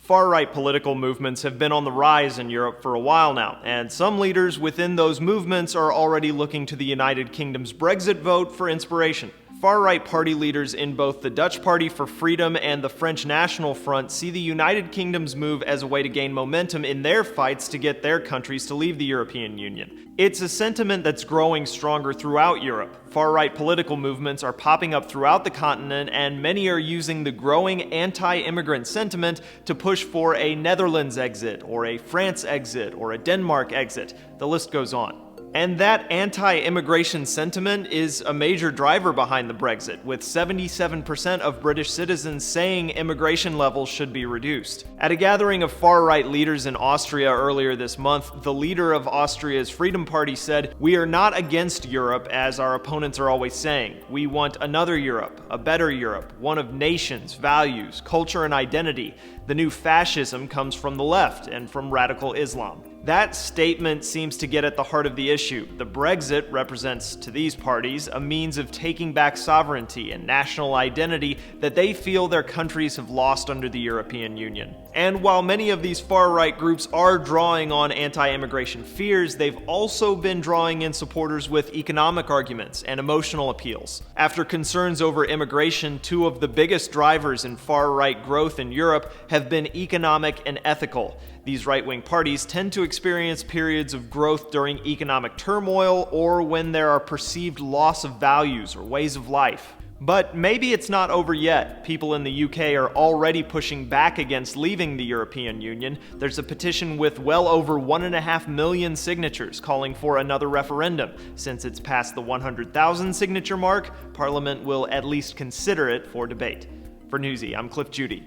Far-right political movements have been on the rise in Europe for a while now, and some leaders within those movements are already looking to the United Kingdom's Brexit vote for inspiration. Far-right party leaders in both the Dutch Party for Freedom and the French National Front see the United Kingdom's move as a way to gain momentum in their fights to get their countries to leave the European Union. It's a sentiment that's growing stronger throughout Europe. Far-right political movements are popping up throughout the continent, and many are using the growing anti-immigrant sentiment to push for a Netherlands exit, or a France exit, or a Denmark exit. The list goes on. And that anti-immigration sentiment is a major driver behind the Brexit, with 77% of British citizens saying immigration levels should be reduced. At a gathering of far-right leaders in Austria earlier this month, the leader of Austria's Freedom Party said, "We are not against Europe, as our opponents are always saying. We want another Europe, a better Europe, one of nations, values, culture, and identity. The new fascism comes from the left and from radical Islam." That statement seems to get at the heart of the issue. The Brexit represents, to these parties, a means of taking back sovereignty and national identity that they feel their countries have lost under the European Union. And while many of these far-right groups are drawing on anti-immigration fears, they've also been drawing in supporters with economic arguments and emotional appeals. After concerns over immigration, two of the biggest drivers in far-right growth in Europe have been economic and ethical. These right-wing parties tend to experience periods of growth during economic turmoil or when there are perceived loss of values or ways of life. But maybe it's not over yet. People in the UK are already pushing back against leaving the European Union. There's a petition with well over 1.5 million signatures calling for another referendum. Since it's past the 100,000 signature mark, Parliament will at least consider it for debate. For Newsy, I'm Cliff Judy.